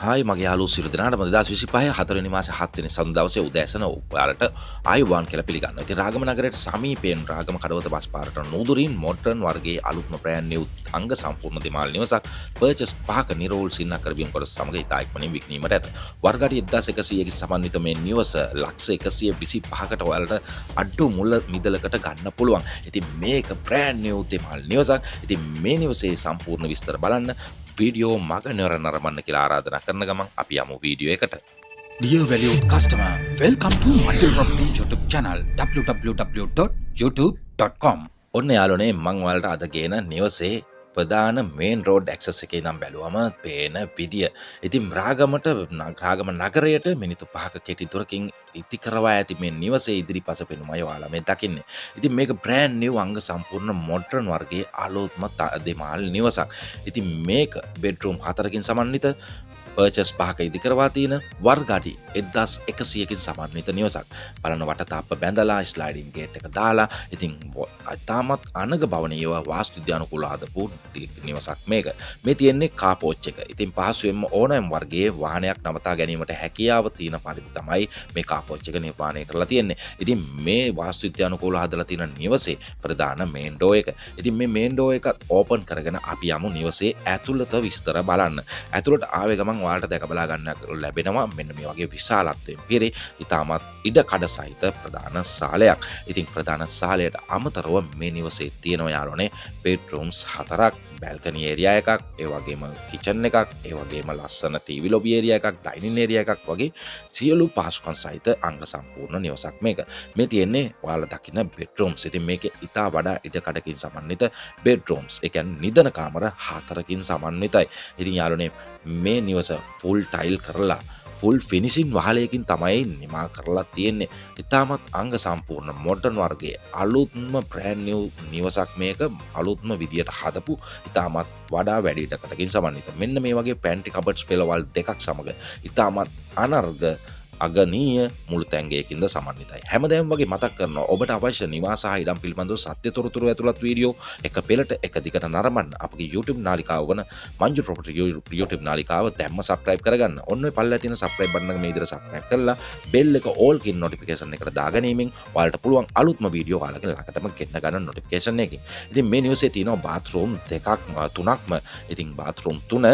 Hi මගේ යාළුවෝ සියලු දෙනාටම 2025 4 වෙනි මාසේ 7 වෙනි සඳු දවසේ උදෑසන ඔයාලට ආයුබෝවන් කියලා පිළිගන්නවා. ඉතින් රාගම නගරයට සමීපයෙන් රාගම කඩවත බස් පාරට නූදුරින් මොඩර්න් වර්ගයේ අලුත්ම බ්‍රෑන්ඩ් නිව් අංග සම්පූර්ණ දෙමාල් නිවසක් පර්චස් 5ක නිරෝල් සින්නක් කරබියම් කොටස සමග ඉතා ඉක්මනින් විකිණීමට ඇත. වර්ගාඩි 1100කින් සමන්විත මේ නිවස ලක්ෂ 125කට ඔයාලට අඩු මුල මිදලකට ගන්න පුළුවන්. ඉතින් මේක බ්‍රෑන්ඩ් නිව් දෙමාල් නිවසක්. ඉතින් මේ නිවසේ සම්පූර්ණ විස්තර බලන්න වීඩියෝ මග නරඹන්න කියලා ආරාධනා කරන ගමන් අපි යමු වීඩියෝ එකට. Dear valued customer, welcome to Michael Property YouTube channel www.youtube.com. ඔන්න යාළුවනේ මම ඔයාලට අද ගේන නිවසේ ප්‍රධාන මේන් රෝඩ් ඇක්සස් එකේ ඉඳන් බැලුවම පේන විදිය. ඉතින් රාගම නගරයට මිනිත්තු 5ක කෙටි දුරකින් ඉති කරවා ඇති මේ නිවසේ ඉදිරිපස පෙනුමයි ඔයාලා මේ දකින්නේ. ඉතින් මේක බ්‍රෑන්ඩ් නිව් අංග සම්පූර්ණ මොඩර්න් වර්ගයේ අලුත්ම දෙමාල් නිවසක්. ඉතින් මේක බෙඩ්රූම් 4කින් සමන්විත පර්චස් 5ක ඉදි කරවා තියෙන වර්ගාඩි 1100කින් සමන්විත නිවසක්. බලන වටතාප්ප බැඳලා ස්ලයිඩින් ගේට් එක දාලා ඉතින් තාමත් අනග භවනීයව වාස්තු විද්‍යානුකූලව හදපු නිවසක් මේක. මේ තියෙන්නේ කාර් පෝච් එක. ඉතින් පහසුවෙන්ම ඕනෑම වර්ගයේ වාහනයක් නවතා ගැනීමට හැකියාව තියෙන පරිදි තමයි මේ කාර් පෝච් එක නිර්මාණය කරලා තියෙන්නේ. ඉතින් මේ වාස්තු විද්‍යානුකූලව හදලා තියෙන නිවසේ ප්‍රධාන මේන් ඩෝ එක. ඉතින් මේ මේන් ඩෝ එක ඕපන් කරගෙන අපි යමු නිවසේ ඇතුළත විස්තර බලන්න. ඇතුළට ආවේ ගමන් ඔයාලට දැක බලා ගන්න ලැබෙනවා මෙන්න මේ වගේ විශාලත්වයෙන් පිරි ඉතාමත් ඉඩ කඩ සහිත ප්‍රධාන සාලයක්. ඉතින් ප්‍රධාන සාලයට අමතරව මේ නිවසේ තියෙනවා යාළුවනේ බෙඩ්රූම්ස් 4ක්, බැල්කනි ඒරියා එකක්, ඒ වගේම කිචන් එකක්, ඒ වගේම ලස්සන ටීවී ලොබි ඒරියා එකක්, ඩයිනින් ඒරියා එකක් වගේ සියලු පහසුකම් සහිත අංග සම්පූර්ණ නිවසක් මේක. මේ තියෙන්නේ ඔයාලා දකින්න බෙඩ්රූම්ස්. ඉතින් මේකේ ඉතා වඩා ඉඩ කඩකින් සමන්විත බෙඩ්රූම්ස්. ඒ කියන්නේ නිදන කාමර 4කින් සමන්විතයි. ඉතින් යාළුවනේ මේ නිවස ෆුල් ටයිල් කරලා ෆුල් ෆිනිසින් වහලයකින් තමයි නිමා කරලා තියෙන්නේ. ඉතාමත් අංග සම්පූර්ණ මොඩර්න් වර්ගයේ අලුත්ම බ්‍රෑන්ඩ් නිව් නිවසක් මේක. අලුත්ම විදියට හදපු ඉතාමත් වඩා වැඩි ඉඩකඩකින් සමන්විත. මෙන්න මේ වගේ පැන්ට්‍රි කබඩ්ස් පෙළවල් දෙකක් සමග ඉතාමත් අනර්ග අගනීය මුළු තැන්ගයකින්ද සමන්විතයි. හැමදෑම වගේ මතක් කරනවා ඔබට අවශ්‍ය නිවාස හා ඉඩම් පිළිබඳව සත්‍ය තොරතුරු ඇතුළත් වීඩියෝ එක පෙළට එක දිගට නරඹන්න අපගේ YouTube නාලිකාව වන මංජු ප්‍රොපර්ටි YouTube නාලිකාව දැම්ම subscribe කරගන්න. ඔන්න ඔය පල්ලේ තියෙන subscribe button එක මේ විදිහට subscribe කරලා bell එක all කියන notification එකට දාගැනීමෙන් ඔයාලට පුළුවන් අලුත්ම වීඩියෝ ඔයාලගේ ළඟටම ගෙන්න ගන්න notification එකකින්. ඉතින් මේ නිවසේ තියෙනවා bathroom තුනක්ම. ඉතින් bathroom තුන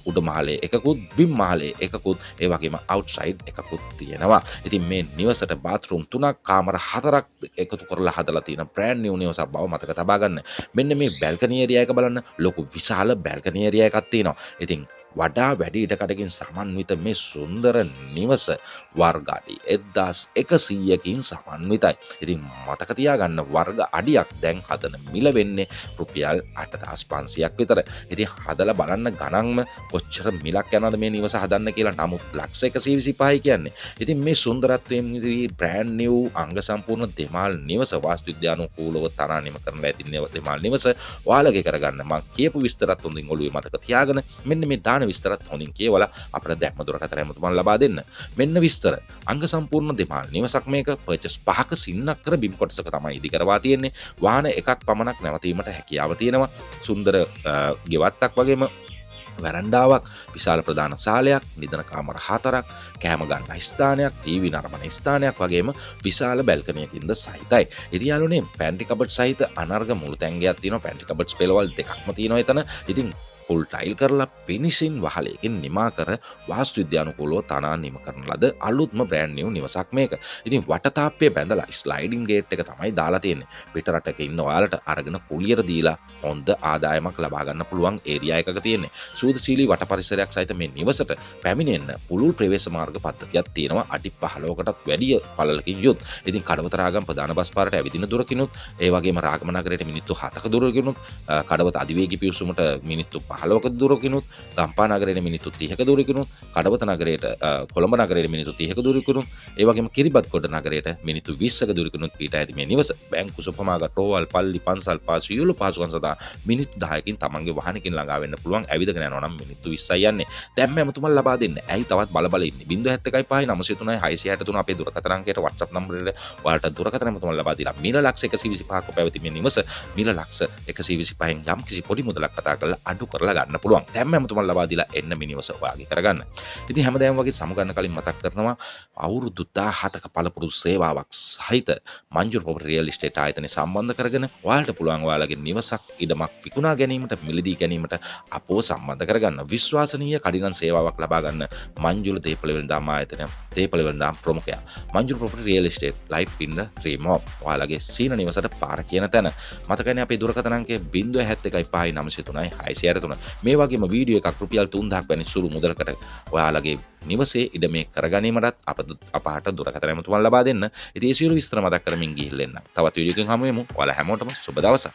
උඩ මහලේ එකකුත් බිම් මහලේ එකකුත් ඒ වගේම outside එකකුත් තියෙනවා. ඉතින් මේ නිවසට බාත්රූම් 3ක් කාමර 4ක් එකතු කරලා හදලා තියෙන බ්‍රෑන්ඩ් නිව් නිවසක් බව මතක තබා ගන්න. මෙන්න මේ බැල්කනි ඒරියා එක බලන්න. ලොකු විශාල බැල්කනි ඒරියා එකක් තියෙනවා. ඉතින් වඩා වැඩි ඉඩකඩකින් සමන්විත මේ සුන්දර නිවස වර්ගාඩි 1100කින් සමන්විතයි. ඉතින් මතක තියාගන්න වර්ග අඩියක් දැන් හදන මිල වෙන්නේ රුපියල් 8500ක් විතර. ඉතින් හදලා බලන්න ගණන්ම කොච්චර මිලක් යනවද මේ නිවස හදන්න කියලා. නමුත් ලක්ෂ 125යි කියන්නේ. ඉතින් මේ සුන්දරත්වයෙන් ඉදිරි බ්‍රෑන්ඩ් නිව් අංග සම්පූර්ණ දෙමාල් නිවස වාස්තු විද්‍යානුකූලව තරානිම කරන ඇති දෙමාල් නිවස ඔයාලගේ කරගන්න මම කියපු විස්තරත් හොඳින් ඔළුවේ මතක තියාගෙන මෙන්න මේ දාන විස්තරත් හොඳින් කියවලා අපිට දැක්ම දුරකථන හැමතුමන් ලබා දෙන්න. මෙන්න විස්තර. අංග සම්පූර්ණ දෙමාල් නිවසක් මේක. පර්චස් 5ක සින්නක් කර බිම් කොටසක තමයි ඉදි කරවා තියෙන්නේ. වාහන එකක් පමණක් නැවතීමට හැකියාව තියෙනවා. සුන්දර ගෙවත්තක් වගේම වැරන්ඩාවක්, විශාල ප්‍රධාන සාලයක්, නිදන කාමර 4ක්, කෑම ගන්න ස්ථානයක්, ටීවී නරඹන ස්ථානයක් වගේම විශාල බැල්කනියකින්ද සහිතයි. ඉතින් යාළුවනේ පැන්ට්‍රි කබඩ් සහිත අනර්ග මුළු තැන්ගයක් තියෙනවා. පැන්ට්‍රි කබඩ්ස් පෙළවල් දෙකක්ම තියෙනවා එතන. ඉතින් ෆුල් ටයිල් කරලා පිනිසින් වහලයකින් නිමා කර වාස්තු විද්‍යානුකූලව තනා නිම කරන ලද අලුත්ම බ්‍රෑන්ඩ් නිව් නිවසක් මේක. ඉතින් වටතාප්පය බැඳලා ස්ලයිඩින් ගේට් එක තමයි දාලා තියෙන්නේ. පිට රටක ඉන්න ඔයාලට අරගෙන කුලියර දීලා හොඳ ආදායමක් ලබා ගන්න පුළුවන් ඒරියා එකක තියෙන්නේ. සූදශීලී වට පරිසරයක් සහිත මේ නිවසට පැමිණෙන්න පුළුල් ප්‍රවේශ මාර්ග පද්ධතියක් තියෙනවා. අඩි 15කටත් වැඩි පළලකින් යුත්. ඉතින් කඩවත රාගම් ප්‍රධාන බස් පාරට ඇවිදින දුරකිනුත් ඒ වගේම රාගම නගරයට මිනිත්තු 7ක දුරකිනුත් කඩවත අධිවේගී පිවිසුමට මිනිත්තු 15ක දුරකිනුත් ගම්පා නගරයට මිනිත්තු 30ක දුරකිනුත් කඩවත නගරයට කොළඹ නගරයට මිනිත්තු 30ක දුරකිනුත් ඒ වගේම කිරිබත්කොඩ නගරයට මිනිත්තු 20ක දුරකිනුත් පිට ඇති මේ නිවස බැංකු සුපර්මාර්කට් රෝහල් පල්ලි පන්සල් පාසු යුළු පහසුකම් සඳහා මිනිත්තු 10කින් තමන්ගේ වාහනකින් ළඟා වෙන්න පුළුවන්. ඇවිදගෙන යනවා නම් මිනිත්තු 20යි යන්නේ. දැන් මම තුමන් ලබා දෙන්න. ඇයි තවත් බල ඉන්නේ? 071 903 663 අපේ දුරකථන අංකයට WhatsApp නම්බරයට ඔයාලට දුරකථන තුමන් ලබා දීලා මිල ලක්ෂ 125ක පැවති මේ නිවස මිල ලක්ෂ 125න් යම් කිසි පොඩි මුදලක් කතා කරලා අඩු කරලා කරලා ගන්න පුළුවන්. දැන් ඇමතුමක් ලබා දීලා එන්න මිනිවස වාගේ කරගන්න. ඉතින් හැමදාම වගේ සමුගන්න කලින් මතක් කරනවා අවුරුදු 17ක පළපුරුදු සේවාවක් සහිත මංජුල් ප්‍රොපර්ටි රියල් එස්ටේට් ආයතනය සම්බන්ධ කරගෙන ඔයාලට පුළුවන් ඔයාලගේ නිවසක් ඉඩමක් විකුණා ගැනීමට මිලදී ගැනීමට අපව සම්බන්ධ කරගන්න. විශ්වාසනීය කඩිනම් සේවාවක් ලබා ගන්න මංජුල දේපළ වෙළඳාම් ආයතනය දේපළ වෙළඳාම් ප්‍රමුඛයා. Manjul property real estate life in the dream of. ඔයාලගේ සීන නිවසට පාර කියන තැන. මතකනේ අපේ දුරකථන අංකය 07159 මේ වගේම වීඩියෝ එකක් රුපියල් 3000ක් වැනි සුළු මුදලකට ඔයාලගේ නිවසේ ඉඩමේ කරගැනීමටත් අපහට දුරකථන ඇමතුමක් ලබා දෙන්න. ඉතින් ඒ සියලු විස්තර මතක් කරමින් ගිහිල්ලා එන්න. තවත් වීඩියෝ එකකින් හමු වෙමු. ඔයාලා හැමෝටම සුබ දවසක්.